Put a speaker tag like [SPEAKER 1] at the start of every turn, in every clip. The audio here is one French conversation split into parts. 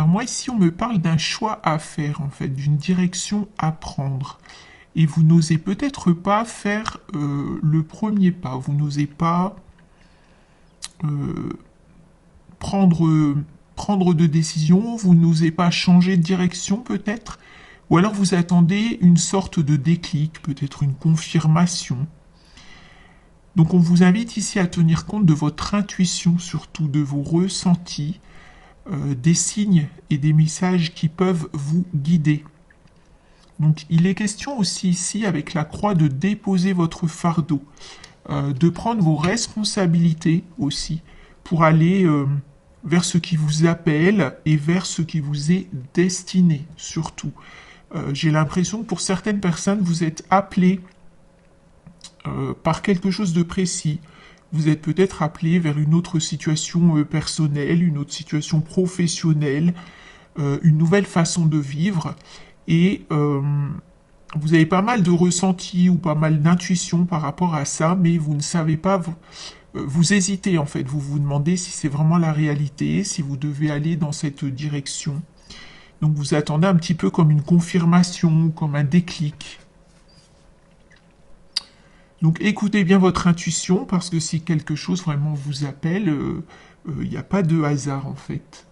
[SPEAKER 1] moi ici, on me parle d'un choix à faire, en fait, d'une direction à prendre. Et vous n'osez peut-être pas faire le premier pas. Vous n'osez pas euh, prendre, prendre de décision. Vous n'osez pas changer de direction, peut-être. Ou alors vous attendez une sorte de déclic, peut-être une confirmation. Donc on vous invite ici à tenir compte de votre intuition, surtout de vos ressentis, des signes et des messages qui peuvent vous guider. Donc il est question aussi ici avec la croix de déposer votre fardeau, de prendre vos responsabilités aussi pour aller vers ce qui vous appelle et vers ce qui vous est destiné surtout. J'ai l'impression que pour certaines personnes, vous êtes appelés par quelque chose de précis. Vous êtes peut-être appelé vers une autre situation personnelle, une autre situation professionnelle, une nouvelle façon de vivre. Et vous avez pas mal de ressentis ou pas mal d'intuitions par rapport à ça, mais vous ne savez pas, vous hésitez en fait. Vous vous demandez si c'est vraiment la réalité, si vous devez aller dans cette direction. Donc vous attendez un petit peu comme une confirmation, comme un déclic. Donc écoutez bien votre intuition, parce que si quelque chose vraiment vous appelle, il n'y a pas de hasard en fait.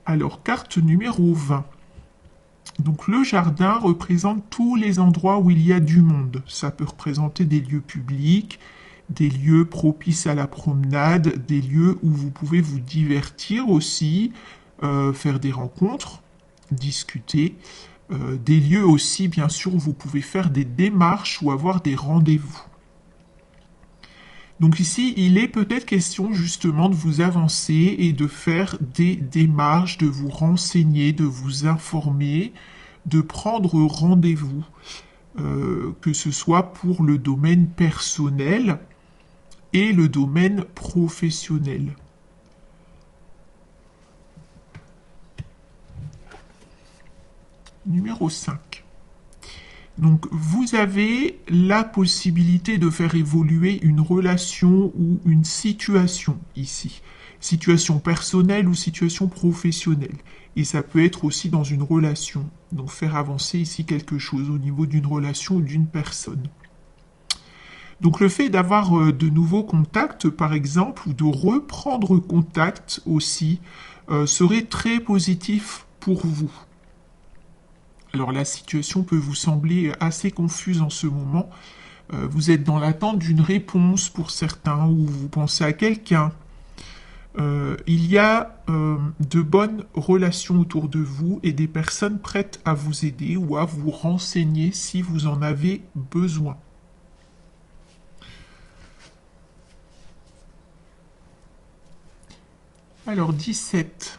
[SPEAKER 1] Alors, carte numéro 20. Donc le jardin représente tous les endroits où il y a du monde. Ça peut représenter des lieux publics, des lieux propices à la promenade, des lieux où vous pouvez vous divertir aussi, faire des rencontres, discuter. Des lieux aussi, bien sûr, où vous pouvez faire des démarches ou avoir des rendez-vous. Donc ici, il est peut-être question justement de vous avancer et de faire des démarches, de vous renseigner, de vous informer, de prendre rendez-vous, que ce soit pour le domaine personnel et le domaine professionnel. Numéro 5. Donc vous avez la possibilité de faire évoluer une relation ou une situation ici. Situation personnelle ou situation professionnelle. Et ça peut être aussi dans une relation. Donc faire avancer ici quelque chose au niveau d'une relation ou d'une personne. Donc le fait d'avoir de nouveaux contacts, par exemple, ou de reprendre contact aussi, serait très positif pour vous. Alors la situation peut vous sembler assez confuse en ce moment. Vous êtes dans l'attente d'une réponse pour certains ou vous pensez à quelqu'un. Il y a de bonnes relations autour de vous et des personnes prêtes à vous aider ou à vous renseigner si vous en avez besoin. Alors 17.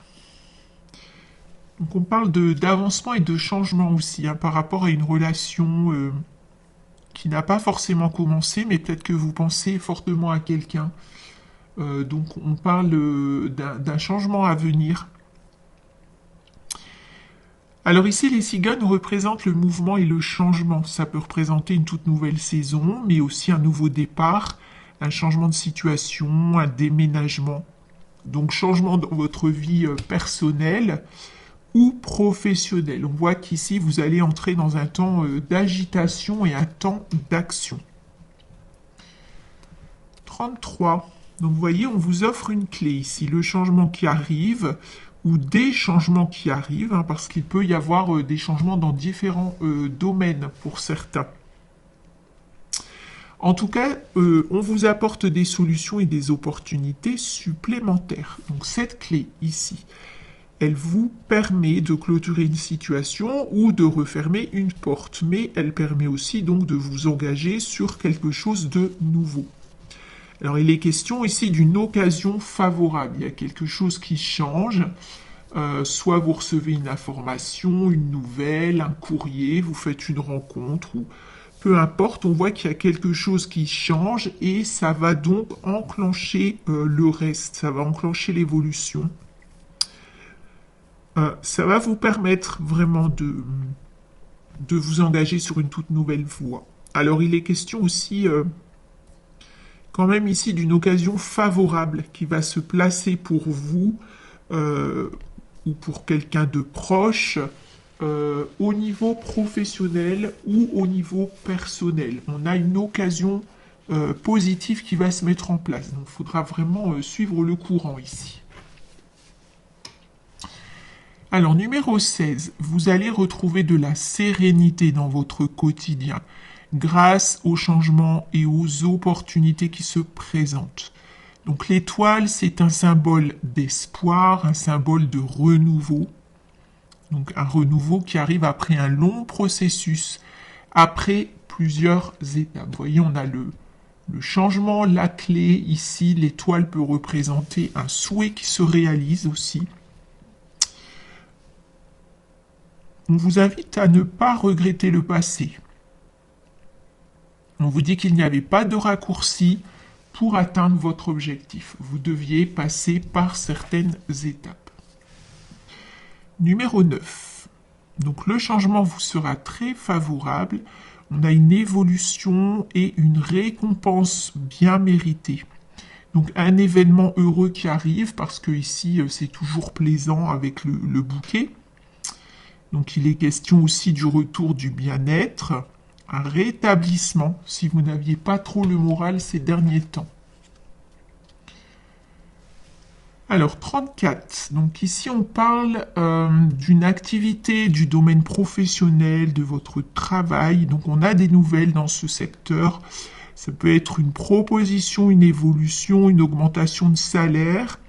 [SPEAKER 1] Donc on parle d'avancement et de changement aussi par rapport à une relation qui n'a pas forcément commencé, mais peut-être que vous pensez fortement à quelqu'un. Donc on parle d'un changement à venir. Alors ici, les cigognes représentent le mouvement et le changement. Ça peut représenter une toute nouvelle saison, mais aussi un nouveau départ, un changement de situation, un déménagement. Donc changement dans votre vie personnelle ou professionnelle. On voit qu'ici, vous allez entrer dans un temps d'agitation et un temps d'action. 33. Donc vous voyez, on vous offre une clé ici, le changement qui arrive ou des changements qui arrivent, parce qu'il peut y avoir des changements dans différents domaines pour certains. En tout cas, on vous apporte des solutions et des opportunités supplémentaires. Donc cette clé ici, elle vous permet de clôturer une situation ou de refermer une porte, mais elle permet aussi donc de vous engager sur quelque chose de nouveau. Alors il est question ici d'une occasion favorable, il y a quelque chose qui change, soit vous recevez une information, une nouvelle, un courrier, vous faites une rencontre, ou peu importe, on voit qu'il y a quelque chose qui change et ça va donc enclencher le reste, ça va enclencher l'évolution. Ça va vous permettre vraiment de vous engager sur une toute nouvelle voie. Alors il est question aussi quand même ici d'une occasion favorable qui va se placer pour vous ou pour quelqu'un de proche, au niveau professionnel ou au niveau personnel. On a une occasion positive qui va se mettre en place. Donc il faudra vraiment suivre le courant ici. Alors, numéro 16, vous allez retrouver de la sérénité dans votre quotidien grâce aux changements et aux opportunités qui se présentent. Donc l'étoile, c'est un symbole d'espoir, un symbole de renouveau. Donc un renouveau qui arrive après un long processus, après plusieurs étapes. Vous voyez, on a le changement, la clé. Ici, l'étoile peut représenter un souhait qui se réalise aussi. On vous invite à ne pas regretter le passé. On vous dit qu'il n'y avait pas de raccourci pour atteindre votre objectif. Vous deviez passer par certaines étapes. Numéro 9. Donc le changement vous sera très favorable. On a une évolution et une récompense bien méritée. Donc un événement heureux qui arrive parce que ici c'est toujours plaisant avec le bouquet. Donc il est question aussi du retour du bien-être, un rétablissement si vous n'aviez pas trop le moral ces derniers temps. Alors 34, donc ici on parle d'une activité du domaine professionnel, de votre travail, donc on a des nouvelles dans ce secteur. Ça peut être une proposition, une évolution, une augmentation de salaire,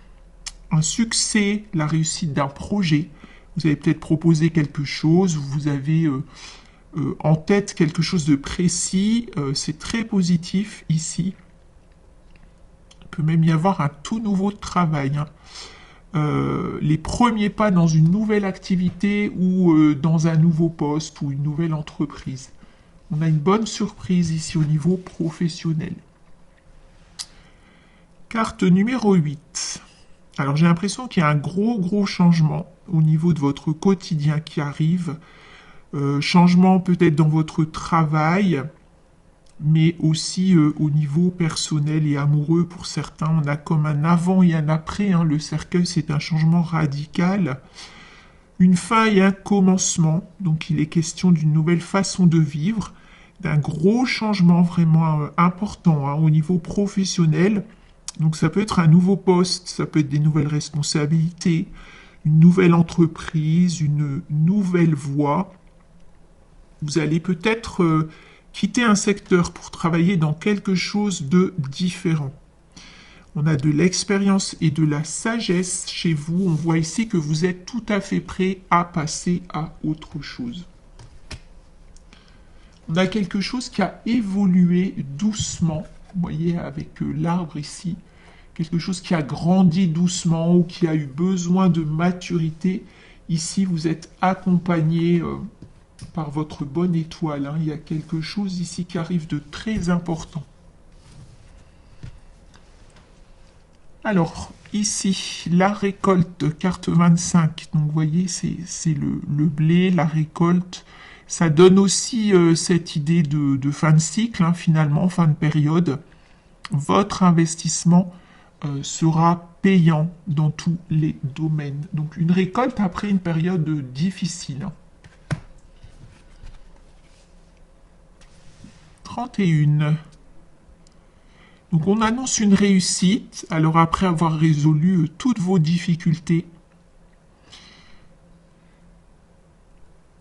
[SPEAKER 1] un succès, la réussite d'un projet. Vous avez peut-être proposé quelque chose, vous avez en tête quelque chose de précis, c'est très positif ici. Il peut même y avoir un tout nouveau travail. Les premiers pas dans une nouvelle activité ou dans un nouveau poste ou une nouvelle entreprise. On a une bonne surprise ici au niveau professionnel. Carte numéro 8. Alors j'ai l'impression qu'il y a un gros changement au niveau de votre quotidien qui arrive. Changement peut-être dans votre travail, mais aussi au niveau personnel et amoureux pour certains. On a comme un avant et un après. Le cercueil, c'est un changement radical. Une fin et un commencement. Donc il est question d'une nouvelle façon de vivre, d'un gros changement vraiment important au niveau professionnel. Donc ça peut être un nouveau poste, ça peut être des nouvelles responsabilités, une nouvelle entreprise, une nouvelle voie. Vous allez peut-être quitter un secteur pour travailler dans quelque chose de différent. On a de l'expérience et de la sagesse chez vous. On voit ici que vous êtes tout à fait prêt à passer à autre chose. On a quelque chose qui a évolué doucement. Vous voyez avec l'arbre ici, quelque chose qui a grandi doucement ou qui a eu besoin de maturité. Ici, vous êtes accompagné par votre bonne étoile. Il y a quelque chose ici qui arrive de très important. Alors, ici, la récolte, carte 25. Donc, vous voyez, c'est le blé, la récolte. Ça donne aussi cette idée de fin de cycle, finalement, fin de période. Votre investissement sera payant dans tous les domaines. Donc une récolte après une période difficile. 31. Donc on annonce une réussite, alors après avoir résolu toutes vos difficultés.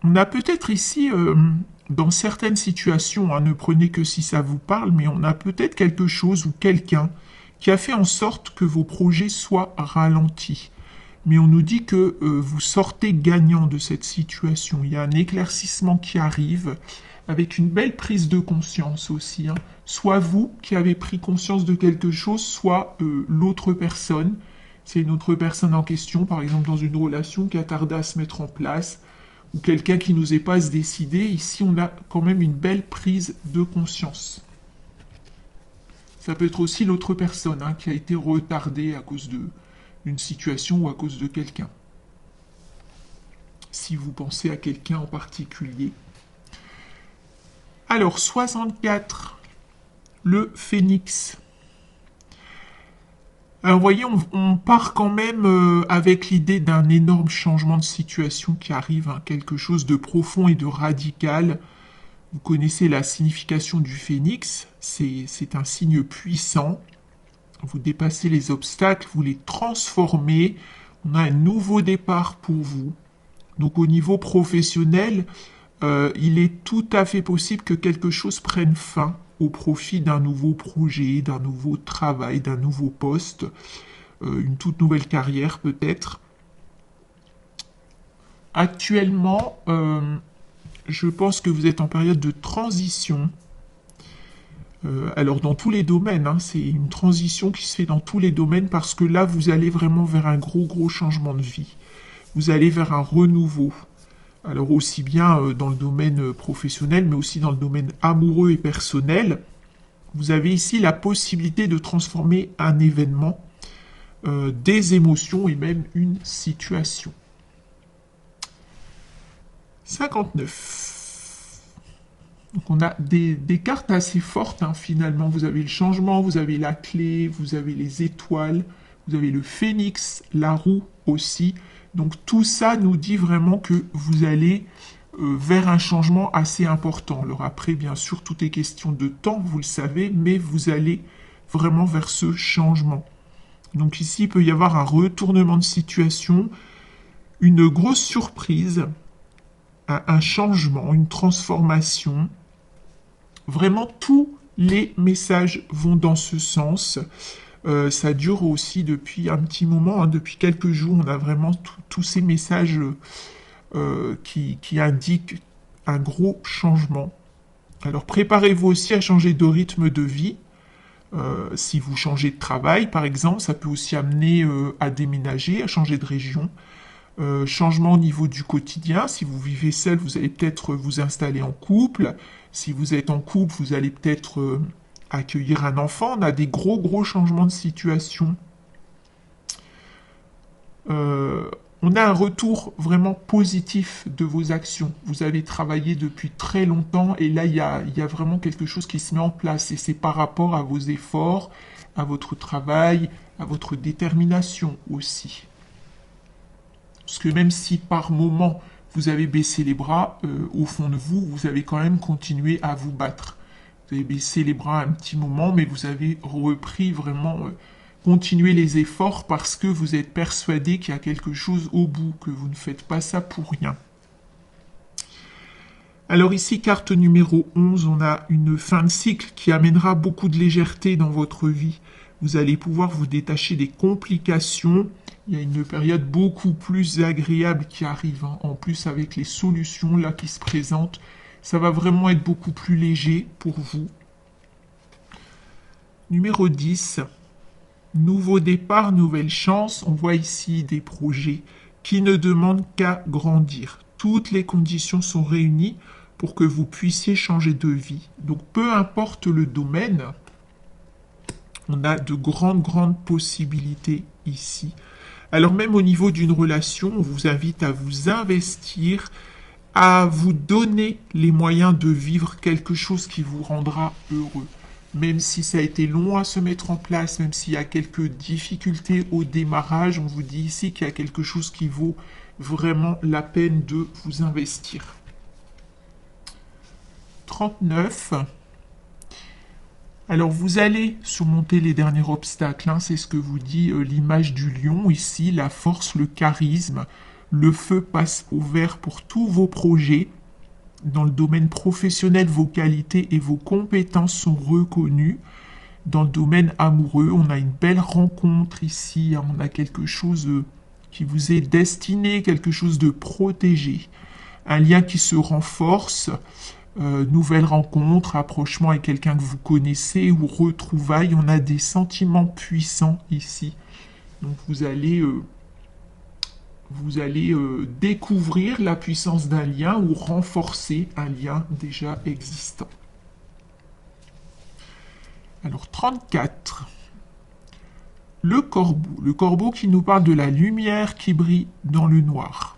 [SPEAKER 1] On a peut-être ici, dans certaines situations, ne prenez que si ça vous parle, mais on a peut-être quelque chose ou quelqu'un qui a fait en sorte que vos projets soient ralentis. Mais on nous dit que vous sortez gagnant de cette situation. Il y a un éclaircissement qui arrive avec une belle prise de conscience aussi. Soit vous qui avez pris conscience de quelque chose, soit l'autre personne. C'est une autre personne en question, par exemple dans une relation qui a tardé à se mettre en place, ou quelqu'un qui n'osait pas se décider. Ici, on a quand même une belle prise de conscience. Ça peut être aussi l'autre personne qui a été retardée à cause d'une situation ou à cause de quelqu'un. Si vous pensez à quelqu'un en particulier. Alors, 64, le phénix. Alors, vous voyez, on part quand même avec l'idée d'un énorme changement de situation qui arrive, hein, quelque chose de profond et de radical. Vous connaissez la signification du phénix, c'est un signe puissant. Vous dépassez les obstacles, vous les transformez. On a un nouveau départ pour vous. Donc au niveau professionnel, il est tout à fait possible que quelque chose prenne fin au profit d'un nouveau projet, d'un nouveau travail, d'un nouveau poste, une toute nouvelle carrière peut-être. Actuellement, je pense que vous êtes en période de transition. Alors dans tous les domaines, hein, c'est une transition qui se fait dans tous les domaines parce que là, vous allez vraiment vers un gros changement de vie. Vous allez vers un renouveau. Alors aussi bien dans le domaine professionnel, mais aussi dans le domaine amoureux et personnel. Vous avez ici la possibilité de transformer un événement, des émotions et même une situation. 59. Donc on a des cartes assez fortes, hein, finalement. Vous avez le changement, vous avez la clé, vous avez les étoiles, vous avez le phénix, la roue aussi. Donc tout ça nous dit vraiment que vous allez vers un changement assez important. Alors après, bien sûr, tout est question de temps, vous le savez, mais vous allez vraiment vers ce changement. Donc ici, il peut y avoir un retournement de situation, une grosse surprise, un changement, une transformation. Vraiment, tous les messages vont dans ce sens. Ça dure aussi depuis un petit moment, hein, depuis quelques jours. On a vraiment tous ces messages qui indiquent un gros changement. Alors préparez-vous aussi à changer de rythme de vie. Si vous changez de travail, par exemple, ça peut aussi amener à déménager, à changer de région. Changement au niveau du quotidien. Si vous vivez seul, vous allez peut-être vous installer en couple. Si vous êtes en couple, vous allez peut-être accueillir un enfant. On a des gros changements de situation. On a un retour vraiment positif de vos actions. Vous avez travaillé depuis très longtemps et là, il y a vraiment quelque chose qui se met en place. Et c'est par rapport à vos efforts, à votre travail, à votre détermination aussi. Parce que même si par moment vous avez baissé les bras, au fond de vous, vous avez quand même continué à vous battre. Vous avez baissé les bras un petit moment, mais vous avez repris vraiment, continué les efforts parce que vous êtes persuadé qu'il y a quelque chose au bout, que vous ne faites pas ça pour rien. Alors ici, carte numéro 11, on a une fin de cycle qui amènera beaucoup de légèreté dans votre vie. Vous allez pouvoir vous détacher des complications. Il y a une période beaucoup plus agréable qui arrive, hein. En plus avec les solutions là qui se présentent. Ça va vraiment être beaucoup plus léger pour vous. Numéro 10. Nouveau départ, nouvelle chance. On voit ici des projets qui ne demandent qu'à grandir. Toutes les conditions sont réunies pour que vous puissiez changer de vie. Donc peu importe le domaine, on a de grandes possibilités ici. Alors même au niveau d'une relation, on vous invite à vous investir, à vous donner les moyens de vivre quelque chose qui vous rendra heureux. Même si ça a été long à se mettre en place, même s'il y a quelques difficultés au démarrage, on vous dit ici qu'il y a quelque chose qui vaut vraiment la peine de vous investir. 39. Alors vous allez surmonter les derniers obstacles, hein, c'est ce que vous dit l'image du lion ici, la force, le charisme, le feu passe au vert pour tous vos projets. Dans le domaine professionnel, vos qualités et vos compétences sont reconnues. Dans le domaine amoureux, on a une belle rencontre ici, hein, on a quelque chose qui vous est destiné, quelque chose de protégé, un lien qui se renforce. Nouvelle rencontre, rapprochement avec quelqu'un que vous connaissez ou retrouvailles, on a des sentiments puissants ici. Donc vous allez découvrir la puissance d'un lien ou renforcer un lien déjà existant. Alors 34. Le corbeau qui nous parle de la lumière qui brille dans le noir.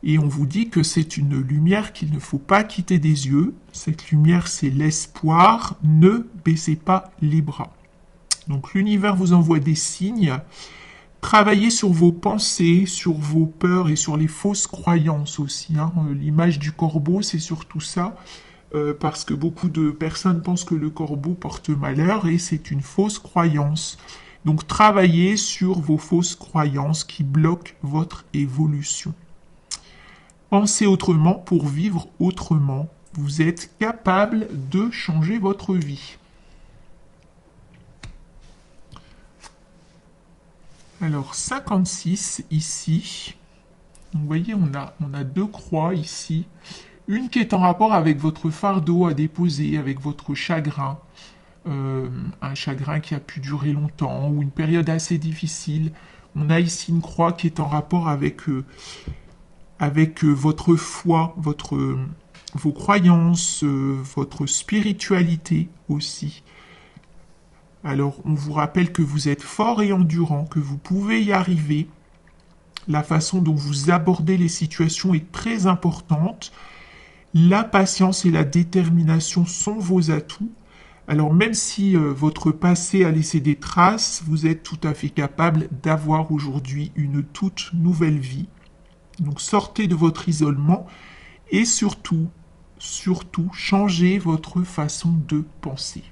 [SPEAKER 1] Et on vous dit que c'est une lumière qu'il ne faut pas quitter des yeux. Cette lumière, c'est l'espoir. Ne baissez pas les bras. Donc l'univers vous envoie des signes. Travaillez sur vos pensées, sur vos peurs et sur les fausses croyances aussi. Hein. L'image du corbeau, c'est surtout ça, parce que beaucoup de personnes pensent que le corbeau porte malheur et c'est une fausse croyance. Donc travaillez sur vos fausses croyances qui bloquent votre évolution. Pensez autrement pour vivre autrement. Vous êtes capable de changer votre vie. Alors 56 ici. Donc, vous voyez, on a deux croix ici. Une qui est en rapport avec votre fardeau à déposer, avec votre chagrin. Un chagrin qui a pu durer longtemps ou une période assez difficile. On a ici une croix qui est en rapport avec, votre foi, vos croyances, votre spiritualité aussi. Alors, on vous rappelle que vous êtes fort et endurant, que vous pouvez y arriver. La façon dont vous abordez les situations est très importante. La patience et la détermination sont vos atouts. Alors, même si votre passé a laissé des traces, vous êtes tout à fait capable d'avoir aujourd'hui une toute nouvelle vie. Donc, sortez de votre isolement et surtout, changez votre façon de penser.